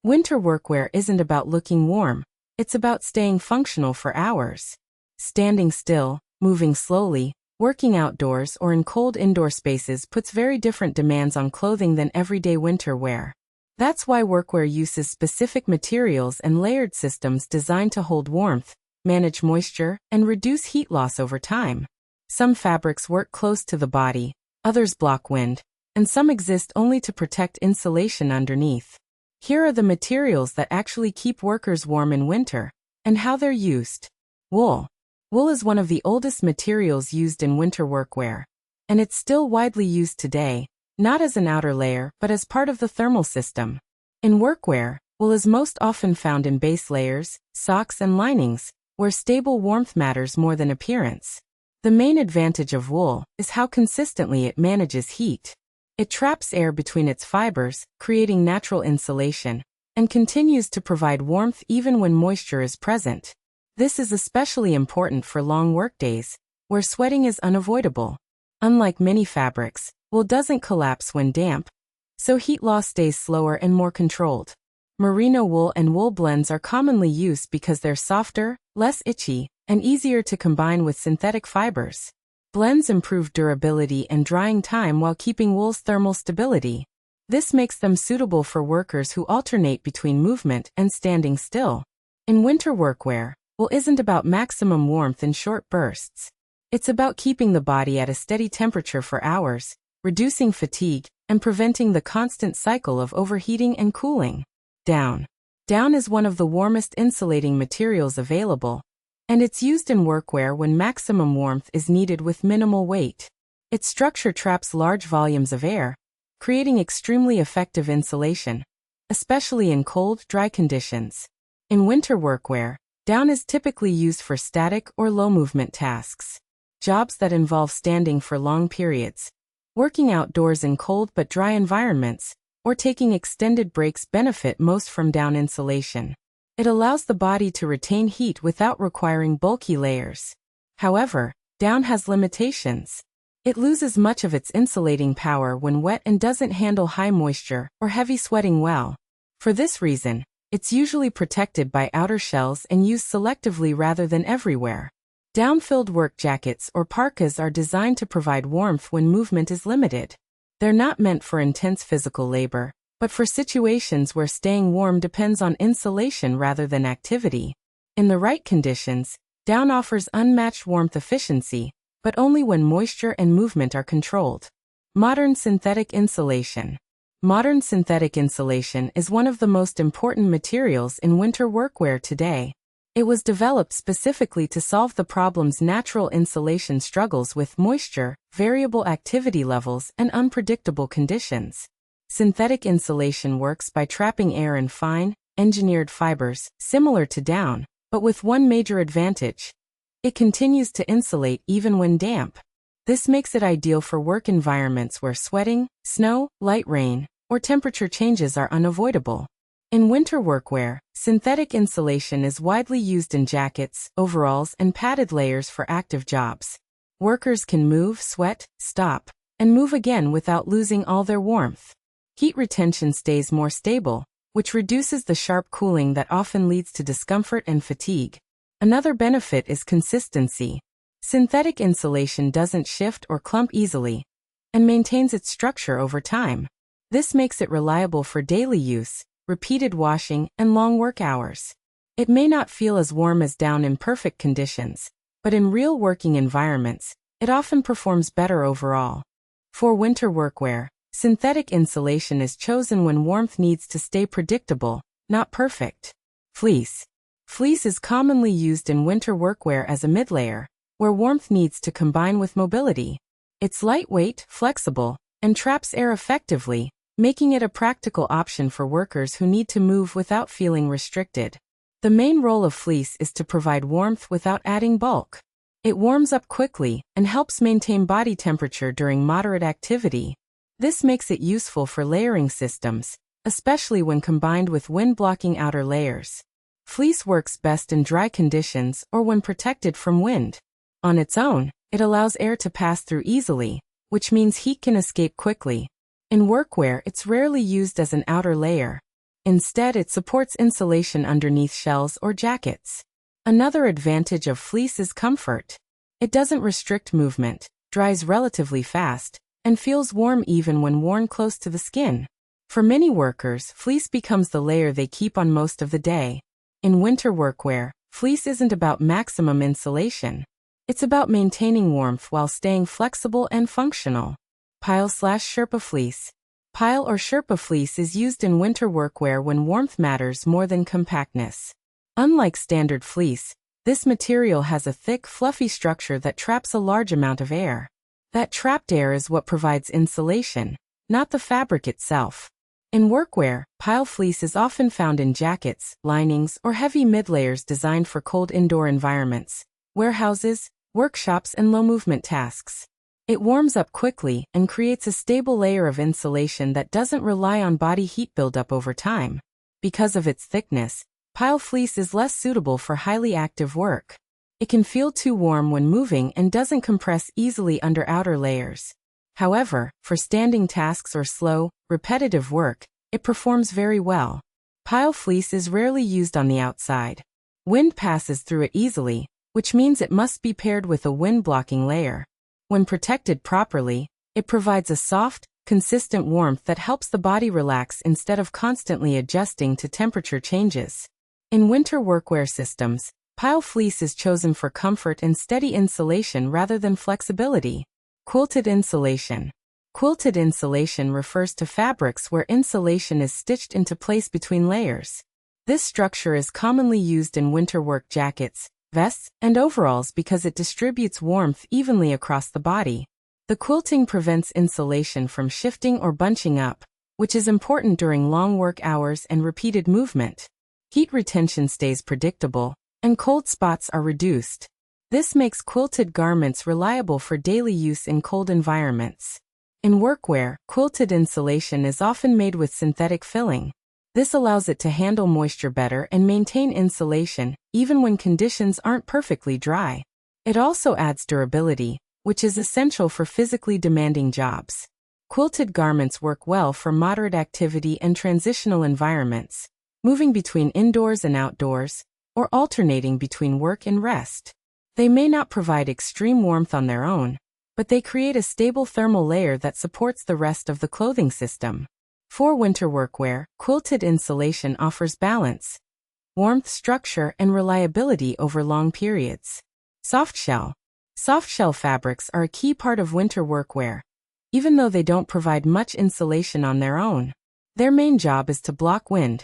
Winter workwear isn't about looking warm, it's about staying functional for hours. Standing still, moving slowly, working outdoors or in cold indoor spaces puts very different demands on clothing than everyday winter wear. That's why workwear uses specific materials and layered systems designed to hold warmth, manage moisture, and reduce heat loss over time. Some fabrics work close to the body, others block wind, and some exist only to protect insulation underneath. Here are the materials that actually keep workers warm in winter, and how they're used. Wool. Wool is one of the oldest materials used in winter workwear, and it's still widely used today, not as an outer layer but as part of the thermal system. In workwear, wool is most often found in base layers, socks and linings, where stable warmth matters more than appearance. The main advantage of wool is how consistently it manages heat. It traps air between its fibers, creating natural insulation, and continues to provide warmth even when moisture is present. This is especially important for long workdays, where sweating is unavoidable. Unlike many fabrics, wool doesn't collapse when damp, so heat loss stays slower and more controlled. Merino wool and wool blends are commonly used because they're softer, less itchy, and easier to combine with synthetic fibers. Blends improve durability and drying time while keeping wool's thermal stability. This makes them suitable for workers who alternate between movement and standing still. In winter workwear, wool isn't about maximum warmth in short bursts. It's about keeping the body at a steady temperature for hours, reducing fatigue, and preventing the constant cycle of overheating and cooling. Down. Down is one of the warmest insulating materials available, and it's used in workwear when maximum warmth is needed with minimal weight. Its structure traps large volumes of air, creating extremely effective insulation, especially in cold, dry conditions. In winter workwear, down is typically used for static or low-movement tasks. Jobs that involve standing for long periods, working outdoors in cold but dry environments, or taking extended breaks benefit most from down insulation. It allows the body to retain heat without requiring bulky layers. However, down has limitations. It loses much of its insulating power when wet and doesn't handle high moisture or heavy sweating well. For this reason, it's usually protected by outer shells and used selectively rather than everywhere. Down-filled work jackets or parkas are designed to provide warmth when movement is limited. They're not meant for intense physical labor, but for situations where staying warm depends on insulation rather than activity. In the right conditions, down offers unmatched warmth efficiency, but only when moisture and movement are controlled. Modern synthetic insulation. Modern synthetic insulation is one of the most important materials in winter workwear today. It was developed specifically to solve the problems natural insulation struggles with: moisture, variable activity levels, and unpredictable conditions. Synthetic insulation works by trapping air in fine, engineered fibers, similar to down, but with one major advantage. It continues to insulate even when damp. This makes it ideal for work environments where sweating, snow, light rain, or temperature changes are unavoidable. In winter workwear, synthetic insulation is widely used in jackets, overalls, and padded layers for active jobs. Workers can move, sweat, stop, and move again without losing all their warmth. Heat retention stays more stable, which reduces the sharp cooling that often leads to discomfort and fatigue. Another benefit is consistency. Synthetic insulation doesn't shift or clump easily, and maintains its structure over time. This makes it reliable for daily use, repeated washing, and long work hours. It may not feel as warm as down in perfect conditions, but in real working environments, it often performs better overall. For winter workwear, synthetic insulation is chosen when warmth needs to stay predictable, not perfect. Fleece. Fleece is commonly used in winter workwear as a midlayer, where warmth needs to combine with mobility. It's lightweight, flexible, and traps air effectively, making it a practical option for workers who need to move without feeling restricted. The main role of fleece is to provide warmth without adding bulk. It warms up quickly and helps maintain body temperature during moderate activity. This makes it useful for layering systems, especially when combined with wind-blocking outer layers. Fleece works best in dry conditions or when protected from wind. On its own, it allows air to pass through easily, which means heat can escape quickly. In workwear, it's rarely used as an outer layer. Instead, it supports insulation underneath shells or jackets. Another advantage of fleece is comfort. It doesn't restrict movement, dries relatively fast, and feels warm even when worn close to the skin. For many workers, fleece becomes the layer they keep on most of the day. In winter workwear, fleece isn't about maximum insulation. It's about maintaining warmth while staying flexible and functional. Pile/Sherpa fleece. Pile or Sherpa fleece is used in winter workwear when warmth matters more than compactness. Unlike standard fleece, this material has a thick, fluffy structure that traps a large amount of air. That trapped air is what provides insulation, not the fabric itself. In workwear, pile fleece is often found in jackets, linings, or heavy mid-layers designed for cold indoor environments, warehouses, workshops, and low-movement tasks. It warms up quickly and creates a stable layer of insulation that doesn't rely on body heat buildup over time. Because of its thickness, pile fleece is less suitable for highly active work. It can feel too warm when moving and doesn't compress easily under outer layers. However, for standing tasks or slow, repetitive work, it performs very well. Pile fleece is rarely used on the outside. Wind passes through it easily, which means it must be paired with a wind-blocking layer. When protected properly, it provides a soft, consistent warmth that helps the body relax instead of constantly adjusting to temperature changes. In winter workwear systems, pile fleece is chosen for comfort and steady insulation rather than flexibility. Quilted insulation. Quilted insulation refers to fabrics where insulation is stitched into place between layers. This structure is commonly used in winter work jackets, vests, and overalls because it distributes warmth evenly across the body. The quilting prevents insulation from shifting or bunching up, which is important during long work hours and repeated movement. Heat retention stays predictable, and cold spots are reduced. This makes quilted garments reliable for daily use in cold environments. In workwear, quilted insulation is often made with synthetic filling. This allows it to handle moisture better and maintain insulation, even when conditions aren't perfectly dry. It also adds durability, which is essential for physically demanding jobs. Quilted garments work well for moderate activity and transitional environments, moving between indoors and outdoors, or alternating between work and rest. They may not provide extreme warmth on their own, but they create a stable thermal layer that supports the rest of the clothing system. For winter workwear, quilted insulation offers balance, warmth, structure, and reliability over long periods. Softshell. Softshell fabrics are a key part of winter workwear, even though they don't provide much insulation on their own. Their main job is to block wind,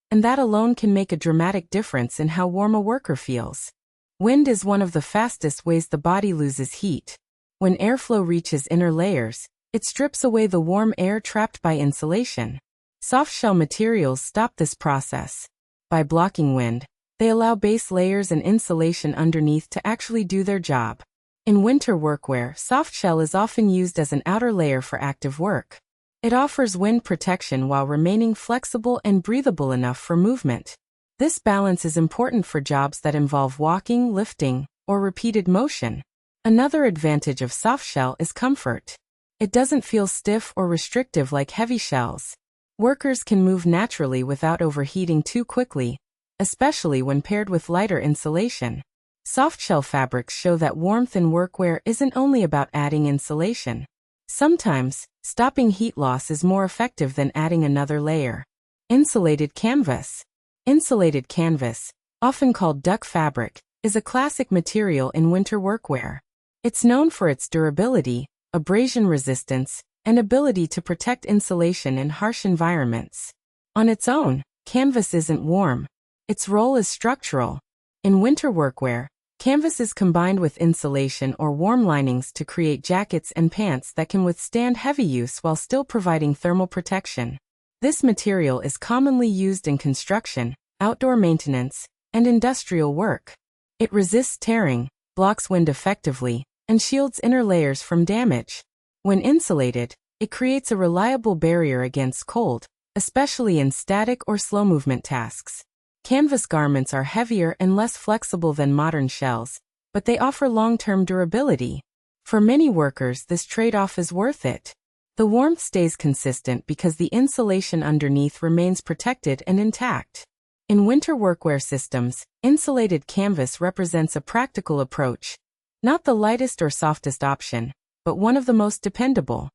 and that alone can make a dramatic difference in how warm a worker feels. Wind is one of the fastest ways the body loses heat. When airflow reaches inner layers, it strips away the warm air trapped by insulation. Softshell materials stop this process. By blocking wind, they allow base layers and insulation underneath to actually do their job. In winter workwear, softshell is often used as an outer layer for active work. It offers wind protection while remaining flexible and breathable enough for movement. This balance is important for jobs that involve walking, lifting, or repeated motion. Another advantage of softshell is comfort. It doesn't feel stiff or restrictive like heavy shells. Workers can move naturally without overheating too quickly, especially when paired with lighter insulation. Softshell fabrics show that warmth in workwear isn't only about adding insulation. Sometimes, stopping heat loss is more effective than adding another layer. Insulated canvas. Insulated canvas, often called duck fabric, is a classic material in winter workwear. It's known for its durability, abrasion resistance, and ability to protect insulation in harsh environments. On its own, canvas isn't warm. Its role is structural. In winter workwear, canvas is combined with insulation or warm linings to create jackets and pants that can withstand heavy use while still providing thermal protection. This material is commonly used in construction, outdoor maintenance, and industrial work. It resists tearing, blocks wind effectively, and shields inner layers from damage. When insulated, it creates a reliable barrier against cold, especially in static or slow movement tasks. Canvas garments are heavier and less flexible than modern shells, but they offer long-term durability. For many workers, this trade-off is worth it. The warmth stays consistent because the insulation underneath remains protected and intact. In winter workwear systems, insulated canvas represents a practical approach, not the lightest or softest option, but one of the most dependable.